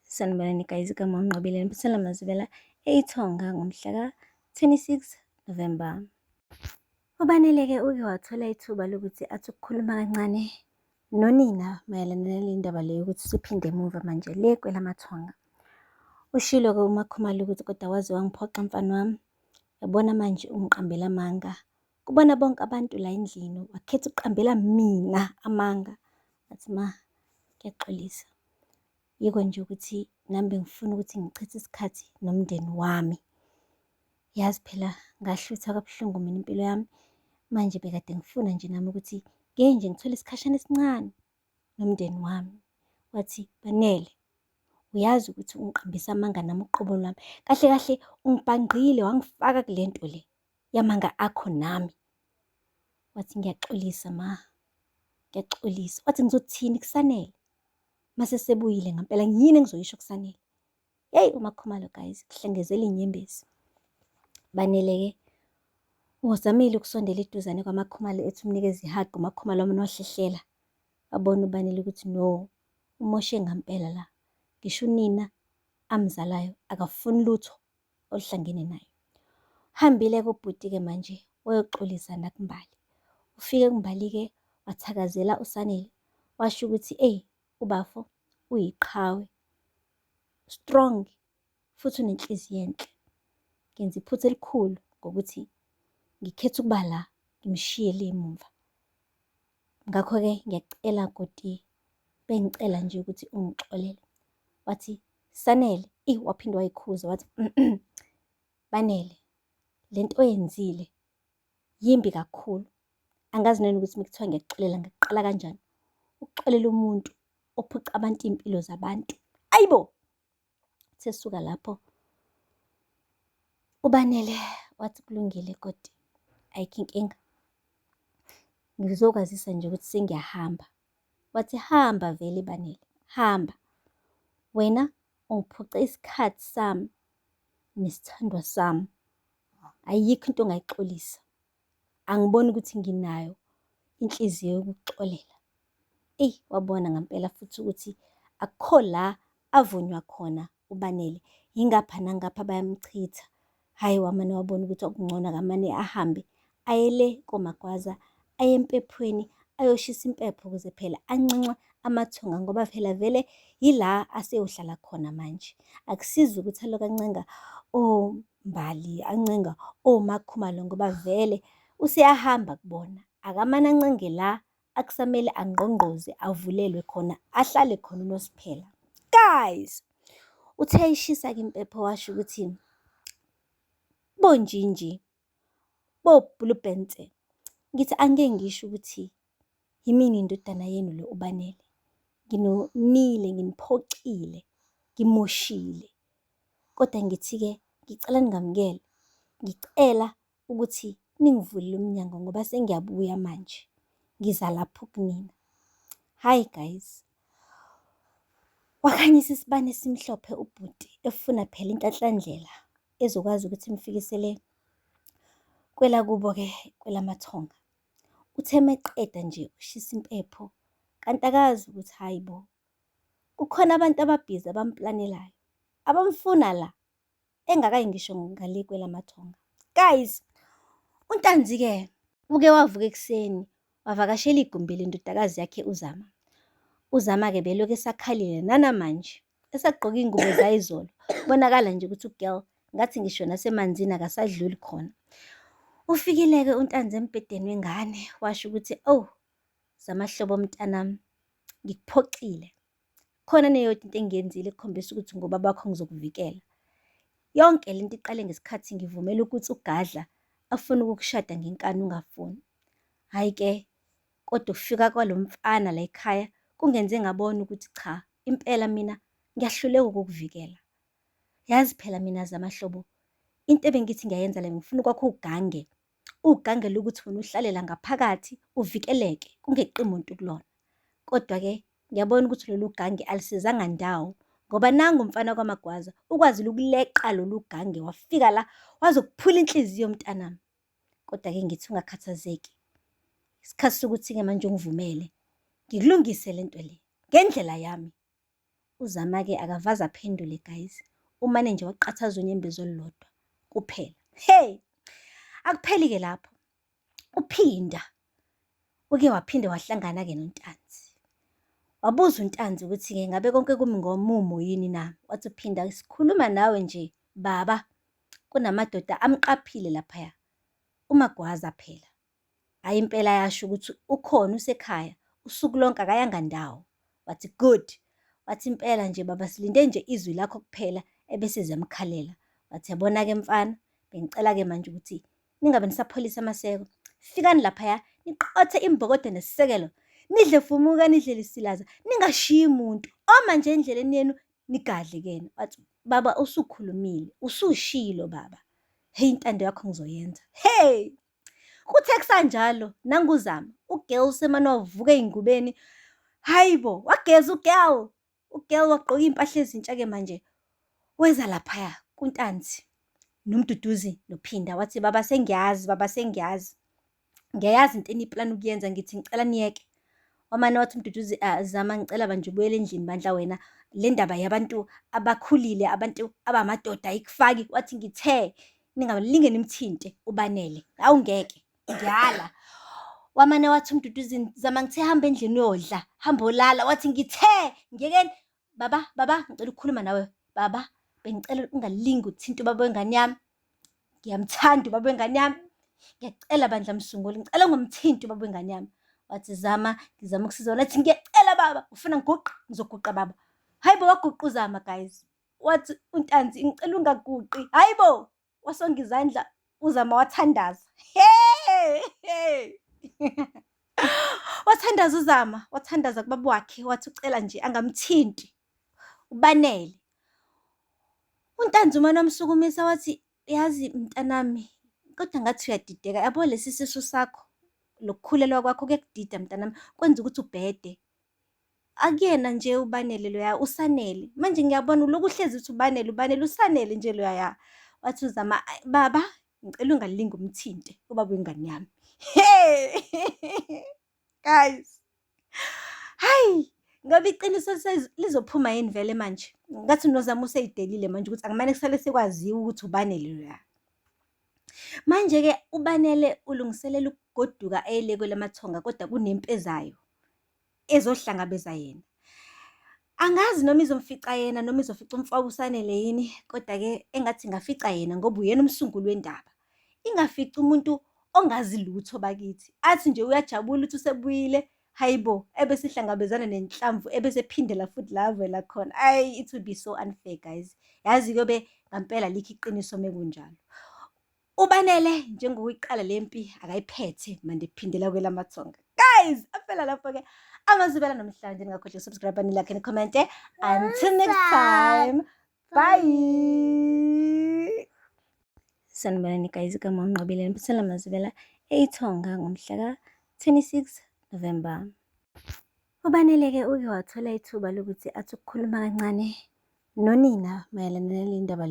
Sanibonani guys, igama uNqobile Mphisela Mazibela eIthonga ngomhla ka-26 November. Ubanele-ke uke wathola ithuba lokuthi athi ukukhuluma kancane nonina mayelana nale ndaba le yokuthi siphinde emuva manje le kwelamathonga. Ushilo-ke uMakhumalo ukuthi kodwa waze wangiphoxa mfana wami, yabona manje ungiqambela amanga. Kubona bonke abantu la endlini, wakhetha ukuqambela mina amanga. Wathi ma, ngiyaxolisa. Yiko nje ukuthi nami bengifuna ukuthi ngichithe isikhathi nomndeni wami. Yazi phela ngahlutha kabuhlungu mina impilo yami. Manje bekade ngifuna nje nami ukuthi ngeke nje ngithole isikhashana esincane nomndeni wami. Wathi, Banele, uyazi ukuthi ungiqambisa amanga nami uqobo lwami. Kahle kahle ungibhangqile wangifaka kule nto le yamanga akho nami. Wathi ngiyaxolisa ma, ngiyaxolisa. Wathi ngizothini kuSanele? Mase sebuyile ngampela yini engizoyisho kuSanele? Yeyi uMakhumalo guys, kuhlengezela inyembezi. Banele-ke uzamile ukusondela eduzane kwaMakhumalo ethi umnikeze ihagi. uMakhumalo wami wahlehlela, abona uBanele ukuthi no, umoshe ngampela la. Ngisho unina amzalayo akafuni lutho oluhlangene naye. Hambile-ke ubhuti-ke manje wayoxolisa nakuMbali. Ufike kuMbali-ke wathakazela uSanele, washo ukuthi eyi ubafo uyiqhawe, strong futhi unenhliziyo enhle. Ngenza iphutha elikhulu ngokuthi ngikhetha ukuba la ngimshiye le emuva. Ngakho-ke ngiyacela goti, bengicela nje ukuthi ungixolele. Wathi Sanele, waphinde wayikhuza wathi Banele, le nto oyenzile yimbi kakhulu. Angazi nanokuthi mekuthiwa ngiyakuxolela ngikuqala kanjani. Ukuxolela umuntu ophuca abantu iy'mpilo zabantu. Ayibo! Sesuka lapho uBanele wathi kulungile godi, ayikho inkinga, ngizokwazisa nje ukuthi sengiyahamba. Wathi hamba vele Banele, hamba. Wena ungiphuce isikhathi sami nesithandwa sami. Ayikho into ongayixolisa. Angiboni ukuthi nginayo inhliziyo yokukuxolela. Eyi wabona ngampela futhi ukuthi akukho la avunywa khona uBanele. Yingapha nangapha bayamchitha. Hhayi wamane wabona ukuthi okungcono akamane ahambe aye le koMagwaza, aye empephweni ayoshisa impepho ukuze phela anxenxe amathonga ngoba phela vele yila aseyohlala khona manje. Akusizi ukuthi aloku ancenga oMbali, ancenga oMakhumalo ngoba vele useyahamba kubona. Akamane ancenge la akusamele angqongqoze avulelwe khona, ahlale khona uNosiphela. Guys, uthe ayishisa-ke impepho washo ukuthi bonjinji, boBhulubense, ngithi angeke ngisho ukuthi yimini indodana yenu lo uBanele. Nginonile, nginiphoxile, ngimoshile. Kodwa ngithi-ke ngicela ningamukele, ngicela ukuthi ningivulele umnyango ngoba sengiyabuya manje. Ngiza lapho kunina. Hhayi guys, wakhanyisa isibane esimhlophe ubhuti efuna phela inhlanhlandlela ezokwazi ukuthi imfikisele kwelakubo-ke kwelamathonga. Uthe meqeda nje ukushisa impepho, kanti akazi ukuthi hayi bo, kukhona abantu ababhizi abamplanelayo, abamfuna la engakayi ngisho ngale kwelamathonga. Guys, uNtanzi-ke uke wavuka ekuseni wavakashela igumbi lendodakazi yakhe uZama. uZama-ke belokhu esakhalile nanamanje, esagqoka iy'ngubo zayizolo. Bonakala nje ukuthi ugirl ngathi ngisho nasemanzini akasadluli khona. Ufikile-ke uNtanzi embhedeni wengane washo ukuthi Zamahlobo mntanami, ngikuphoxile. Khona neyodwa into engiyenzile ekukhombisa ukuthi ngoba bakho ngizokuvikela. Yonke lento iqale ngesikhathi ngivumela ukuthi uGadla afune ukukushada ngenkani ungafuni. Hhayi-ke, kodwa ukufika kwalo mfana la ekhaya kungenze ngabona ukuthi cha, impela mina ngiyahluleka ukukuvikela. Yazi phela mina Zamahlobo, into ebengithi ngiyayenza le ngifuna ukwakha ugange. Ugange lokuthi wena uhlalela ngaphakathi uvikeleke, kungeqi muntu kulona. Kodwa-ke ngiyabona ukuthi lolu gange alisizanga ndawo ngoba nangu umfana kwaMagwaza ukwazile ukuleqa lolu gange wafika la wazokuphula inhliziyo mntanami. Kodwa-ke ngithi ungakhathazeki. Isikhathi sokuthi-ke manje ungivumele ngikulungise le nto le ngendlela yami. uZama-ke akavaze aphendule guys. Umane nje waqathaza unyembezi olulodwa kuphela. Hey! Akupheli-ke lapho. Uphinda. Uke waphinde wahlangana-ke noNtanzi. Wabuza uNtanzi ukuthi-ke ngabe konke kumi ngomumo yini na? Wathi uphinda sikhuluma nawe nje baba. Kunamadoda amqaphile laphaya. uMagwaza phela. Hhayi impela yasho ukuthi ukhona usekhaya. Usuku lonke akayanga ndawo. Wathi good. Wathi impela nje baba silinde nje izwi lakho kuphela ebese ziyamkhalela. Wathi yabona-ke mfana, bengicela-ke manje ukuthi ningabe nisapholisa amaseko. Fikani laphaya, niqothe imbokodo nesisekelo. Nidle fumuka, nidle lisilaza. Ningashiyi umuntu. Oma nje endleleni yenu, nigadle-kena. Wathi baba usukhulumile, usushilo baba. Hey intando yakho ngizoyenza. Hey! Kuthe kusanjalo, nanguZama, uGirl semane wavuka ey'ngubeni. Hayibo, wageza uGirl. uGirl wagqoka iy'mpahla ezintsha-ke manje. Weza laphaya kuNtanzi noMduduzi noPhinda. Wathi baba sengiyazi, baba sengiyazi. Ngiyayazi into eniyiplani ukuyenza, ngithi ngicela niyeke. Wamane wathi uMduduzi, Zama ngicela banje ubuyele endlini bandla wena. Le ndaba yabantu abakhulile, abantu abamadoda ayikufaki. Wathi ngithe ningalinge nimthinte uBanele. Hawu ngeke, ngiyala. Wamane wathi uMduduzi, Zama ngithe hamba endlini uyodla, hamba olala. Wathi ngithe ngiyekeni. Baba ngicela ukukhuluma nawe. Baba bengicela ungalingi uthinta ubaba wengane yami. Ngiyamthanda ubaba wengane yami. Ngiyacela bandla msunguli, ngicela ungumthinti ubaba wengane yami. Wathi Zama ngizama ukusiza wena. Wathi ngiyacela baba, ufuna ngiguqe? Ngizoguqa baba. Hayibo waguqa uZama guys. Wathi uNtanzi ngicela ungaguqi. Hayibo wasonga izandla uZama wathandaza. Hey! Wathandaza uZama, wathandaza kubaba wakhe. Wathi ucela nje angamthinti uBanele. uNtanzi umane wamsukumisa wathi yazi mntanami, kodwa ngathi uyadideka. Yabo lesi sisu sakho, lokukhulelwa kwakho kuyakudida mntanami, kwenza ukuthi ubhede. Akuyena nje uBanele loya, uSanele. Manje ngiyabona uloku uhlezi uthi uBanele, uSanele nje loya. Wathi uZama, baba ngicela ungalingi umthinte ubaba wengane yami. Hey! Guys. Hayi, ngabe iqiniso lizophuma yini vele manje? Ngathi noZama useyidelile manje ukuthi akumane kusale sekwaziwa ukuthi uBanele loya. Manje-ke uBanele ulungiselela ukugoduka eye kwelamathonga, kodwa kunempi ezayo ezohlangabeza yena. Angazi noma izomfica yena noma izofica umfowabo uSanele yini, kodwa-ke engathi ingafica yena ngoba uyena umsunguli wendaba. Ingafica umuntu ongazi lutho bakithi. Athi nje uyajabula ukuthi usebuyile. Hayibo, ebese ihlangabezana nenhlamvu, ebese phindela futhi la avela khona. Ayi, it would be so unfair guys. Yazi kuyobe ngampela likho iqiniso mekunjalo. uBanele njengokuyiqala lempi akayiphethe manje ephindela kwelamathonga. Guys, aphela lapho-ke amazwibela namhlanje. Ningakhohlwa ukusubscribe bani like and comment. Until next time. Bye. Sanibonani guys, igama uNgqobile Mphisela Mazibela eIthonga ngomhla ka-26 November. uBanele-ke uke wathola ithuba lokuthi athi ukukhuluma kancane nonina mayelana nale ndaba.